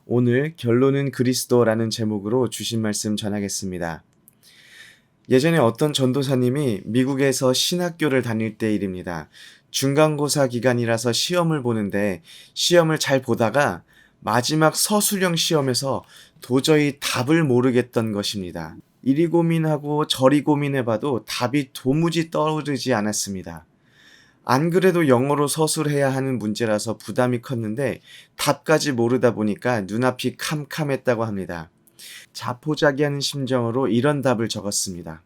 오늘 결론은 그리스도라는 제목으로 주신 말씀 전하겠습니다. 예전에 어떤 전도사님이 미국에서 신학교를 다닐 때 일입니다. 중간고사 기간이라서 시험을 보는데 시험을 잘 보다가 마지막 서술형 시험에서 도저히 답을 모르겠던 것입니다. 이리 고민하고 저리 고민해봐도 답이 도무지 떠오르지 않았습니다. 안 그래도 영어로 서술해야 하는 문제라서 부담이 컸는데 답까지 모르다 보니까 눈앞이 캄캄했다고 합니다. 자포자기하는 심정으로 이런 답을 적었습니다.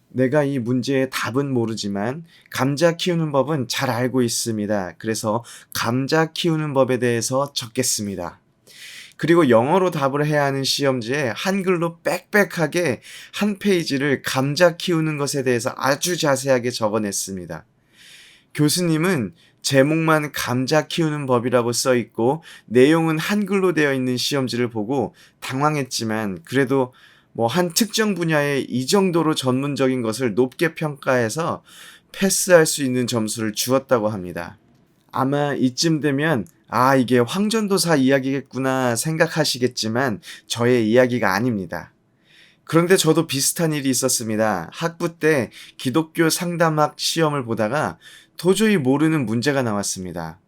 내가 이 문제의 답은 모르지만 감자 키우는 법은 잘 알고 있습니다. 그래서 감자 키우는 법에 대해서 적겠습니다. 그리고 영어로 답을 해야 하는 시험지에 한글로 빽빽하게 한 페이지를 감자 키우는 것에 대해서 아주 자세하게 적어냈습니다. 교수님은 제목만 감자 키우는 법이라고 써 있고 내용은 한글로 되어 있는 시험지를 보고 당황했지만 그래도 한 특정 분야에 이 정도로 전문적인 것을 높게 평가해서 패스할 수 있는 점수를 주었다고 합니다. 아마 이쯤 되면 이게 황전도사 이야기겠구나 생각하시겠지만 저의 이야기가 아닙니다. 그런데 저도 비슷한 일이 있었습니다. 학부 때 기독교 상담학 시험을 보다가 도저히 모르는 문제가 나왔습니다.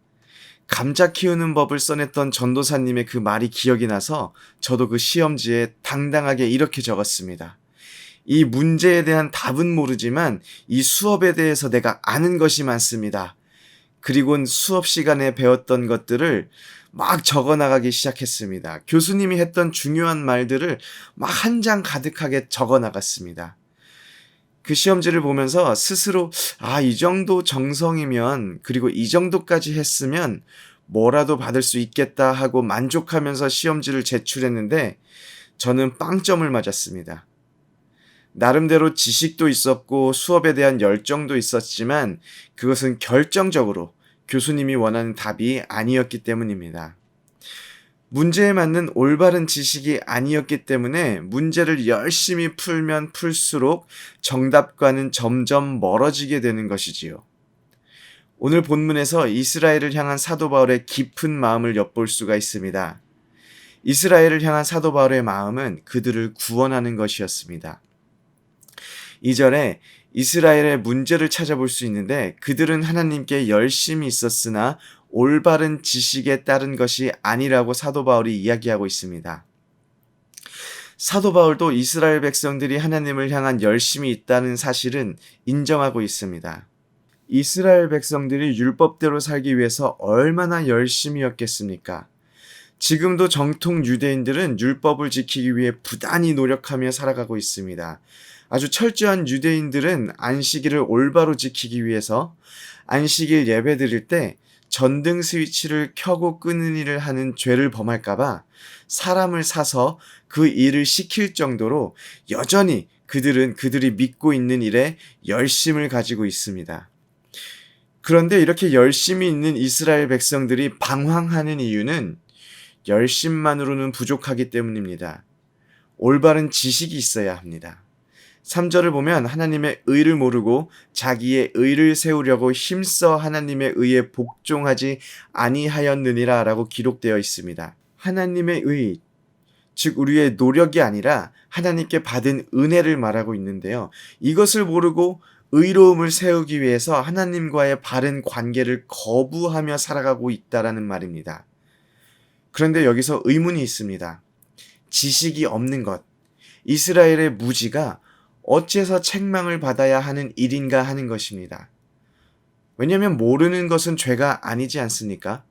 감자 키우는 법을 써냈던 전도사님의 그 말이 기억이 나서 저도 그 시험지에 당당하게 이렇게 적었습니다. 이 문제에 대한 답은 모르지만 이 수업에 대해서 내가 아는 것이 많습니다. 그리곤 수업 시간에 배웠던 것들을 막 적어 나가기 시작했습니다. 교수님이 했던 중요한 말들을 막 한 장 가득하게 적어 나갔습니다. 그 시험지를 보면서 스스로 이 정도 정성이면 그리고 이 정도까지 했으면 뭐라도 받을 수 있겠다 하고 만족하면서 시험지를 제출했는데 저는 빵점을 맞았습니다. 나름대로 지식도 있었고 수업에 대한 열정도 있었지만 그것은 결정적으로 교수님이 원하는 답이 아니었기 때문입니다. 문제에 맞는 올바른 지식이 아니었기 때문에 문제를 열심히 풀면 풀수록 정답과는 점점 멀어지게 되는 것이지요. 오늘 본문에서 이스라엘을 향한 사도 바울의 깊은 마음을 엿볼 수가 있습니다. 이스라엘을 향한 사도 바울의 마음은 그들을 구원하는 것이었습니다. 2절에 이스라엘의 문제를 찾아볼 수 있는데 그들은 하나님께 열심히 있었으나 올바른 지식에 따른 것이 아니라고 사도 바울이 이야기하고 있습니다. 사도 바울도 이스라엘 백성들이 하나님을 향한 열심이 있다는 사실은 인정하고 있습니다. 이스라엘 백성들이 율법대로 살기 위해서 얼마나 열심이었겠습니까? 지금도 정통 유대인들은 율법을 지키기 위해 부단히 노력하며 살아가고 있습니다. 아주 철저한 유대인들은 안식일을 올바로 지키기 위해서 안식일 예배 드릴 때 전등 스위치를 켜고 끄는 일을 하는 죄를 범할까봐 사람을 사서 그 일을 시킬 정도로 여전히 그들이 믿고 있는 일에 열심을 가지고 있습니다. 그런데 이렇게 열심히 있는 이스라엘 백성들이 방황하는 이유는 열심만으로는 부족하기 때문입니다. 올바른 지식이 있어야 합니다. 3절을 보면 하나님의 의를 모르고 자기의 의를 세우려고 힘써 하나님의 의에 복종하지 아니하였느니라 라고 기록되어 있습니다. 하나님의 의, 즉 우리의 노력이 아니라 하나님께 받은 은혜를 말하고 있는데요. 이것을 모르고 의로움을 세우기 위해서 하나님과의 바른 관계를 거부하며 살아가고 있다라는 말입니다. 그런데 여기서 의문이 있습니다. 지식이 없는 것, 이스라엘의 무지가 어째서 책망을 받아야 하는 일인가 하는 것입니다. 왜냐하면 모르는 것은 죄가 아니지 않습니까?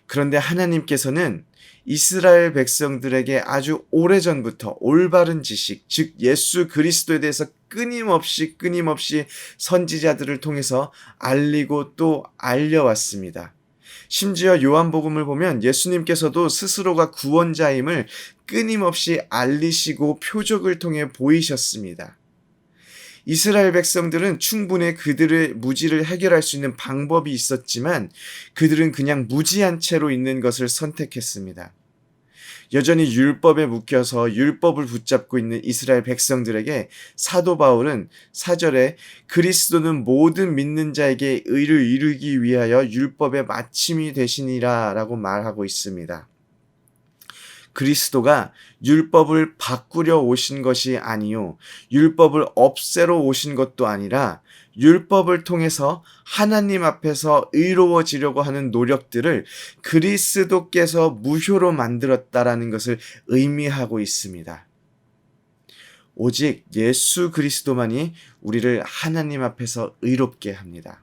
그런데 하나님께서는 이스라엘 백성들에게 아주 오래전부터 올바른 지식, 즉 예수 그리스도에 대해서 끊임없이 선지자들을 통해서 알리고 또 알려왔습니다. 심지어 요한복음을 보면 예수님께서도 스스로가 구원자임을 끊임없이 알리시고 표적을 통해 보이셨습니다. 이스라엘 백성들은 충분히 그들의 무지를 해결할 수 있는 방법이 있었지만 그들은 그냥 무지한 채로 있는 것을 선택했습니다. 여전히 율법에 묶여서 율법을 붙잡고 있는 이스라엘 백성들에게 사도 바울은 4절에 그리스도는 모든 믿는 자에게 의를 이루기 위하여 율법의 마침이 되시니라 라고 말하고 있습니다. 그리스도가 율법을 바꾸려 오신 것이 아니요 율법을 없애러 오신 것도 아니라 율법을 통해서 하나님 앞에서 의로워지려고 하는 노력들을 그리스도께서 무효로 만들었다라는 것을 의미하고 있습니다. 오직 예수 그리스도만이 우리를 하나님 앞에서 의롭게 합니다.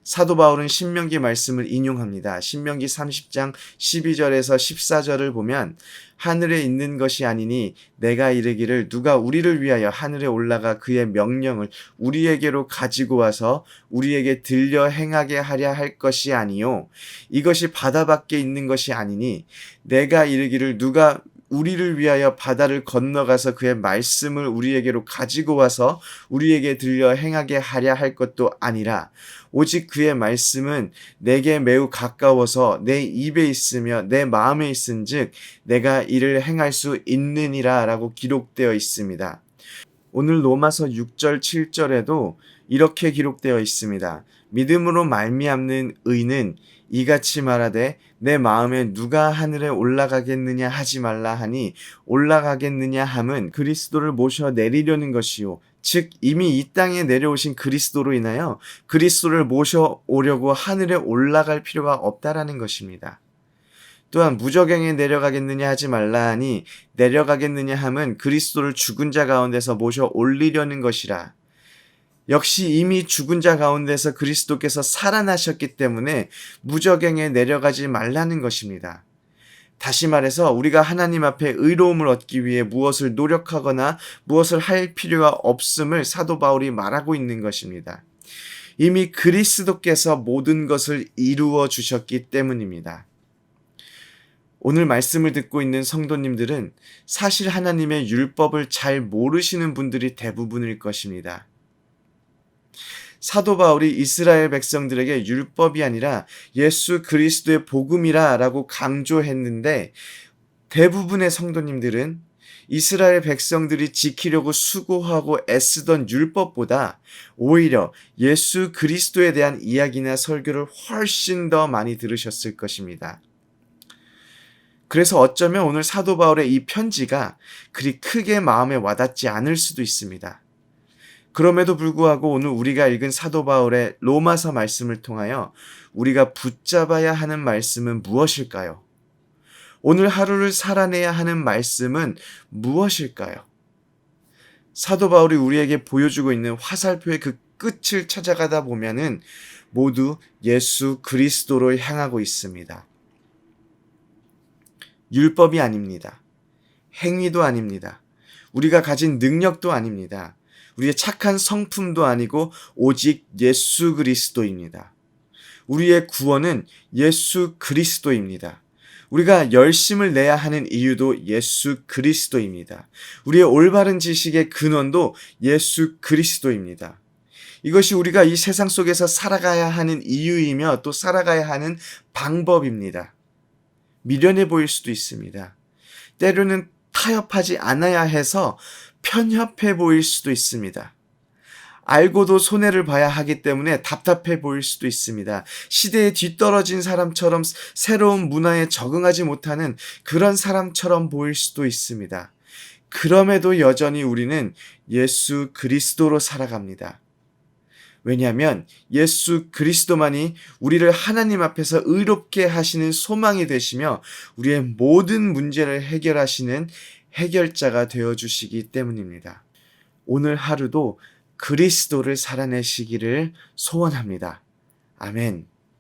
사도 바울은 신명기 말씀을 인용합니다. 신명기 30장 12절에서 14절을 보면 하늘에 있는 것이 아니니 내가 이르기를 누가 우리를 위하여 하늘에 올라가 그의 명령을 우리에게로 가지고 와서 우리에게 들려 행하게 하려 할 것이 아니요 이것이 바다 밖에 있는 것이 아니니 내가 이르기를 누가 우리를 위하여 바다를 건너가서 그의 말씀을 우리에게로 가지고 와서 우리에게 들려 행하게 하려 할 것도 아니라 오직 그의 말씀은 내게 매우 가까워서 내 입에 있으며 내 마음에 있은즉 내가 이를 행할 수 있느니라 라고 기록되어 있습니다. 오늘 로마서 6절 7절에도 이렇게 기록되어 있습니다. 믿음으로 말미암는 의는 이같이 말하되 내 마음에 누가 하늘에 올라가겠느냐 하지 말라 하니 올라가겠느냐 함은 그리스도를 모셔 내리려는 것이요 즉 이미 이 땅에 내려오신 그리스도로 인하여 그리스도를 모셔오려고 하늘에 올라갈 필요가 없다라는 것입니다. 또한 무저갱에 내려가겠느냐 하지 말라 하니 내려가겠느냐 함은 그리스도를 죽은 자 가운데서 모셔 올리려는 것이라. 역시 이미 죽은 자 가운데서 그리스도께서 살아나셨기 때문에 무저갱에 내려가지 말라는 것입니다. 다시 말해서 우리가 하나님 앞에 의로움을 얻기 위해 무엇을 노력하거나 무엇을 할 필요가 없음을 사도 바울이 말하고 있는 것입니다. 이미 그리스도께서 모든 것을 이루어 주셨기 때문입니다. 오늘 말씀을 듣고 있는 성도님들은 사실 하나님의 율법을 잘 모르시는 분들이 대부분일 것입니다. 사도 바울이 이스라엘 백성들에게 율법이 아니라 예수 그리스도의 복음이라 라고 강조했는데 대부분의 성도님들은 이스라엘 백성들이 지키려고 수고하고 애쓰던 율법보다 오히려 예수 그리스도에 대한 이야기나 설교를 훨씬 더 많이 들으셨을 것입니다. 그래서 어쩌면 오늘 사도 바울의 이 편지가 그리 크게 마음에 와닿지 않을 수도 있습니다. 그럼에도 불구하고 오늘 우리가 읽은 사도 바울의 로마서 말씀을 통하여 우리가 붙잡아야 하는 말씀은 무엇일까요? 오늘 하루를 살아내야 하는 말씀은 무엇일까요? 사도 바울이 우리에게 보여주고 있는 화살표의 그 끝을 찾아가다 보면은 모두 예수 그리스도로 향하고 있습니다. 율법이 아닙니다. 행위도 아닙니다. 우리가 가진 능력도 아닙니다. 우리의 착한 성품도 아니고 오직 예수 그리스도입니다. 우리의 구원은 예수 그리스도입니다. 우리가 열심을 내야 하는 이유도 예수 그리스도입니다. 우리의 올바른 지식의 근원도 예수 그리스도입니다. 이것이 우리가 이 세상 속에서 살아가야 하는 이유이며 또 살아가야 하는 방법입니다. 미련해 보일 수도 있습니다. 때로는 타협하지 않아야 해서 편협해 보일 수도 있습니다. 알고도 손해를 봐야 하기 때문에 답답해 보일 수도 있습니다. 시대에 뒤떨어진 사람처럼 새로운 문화에 적응하지 못하는 그런 사람처럼 보일 수도 있습니다. 그럼에도 여전히 우리는 예수 그리스도로 살아갑니다. 왜냐하면 예수 그리스도만이 우리를 하나님 앞에서 의롭게 하시는 소망이 되시며 우리의 모든 문제를 해결하시는 해결자가 되어주시기 때문입니다. 오늘 하루도 그리스도를 살아내시기를 소원합니다. 아멘.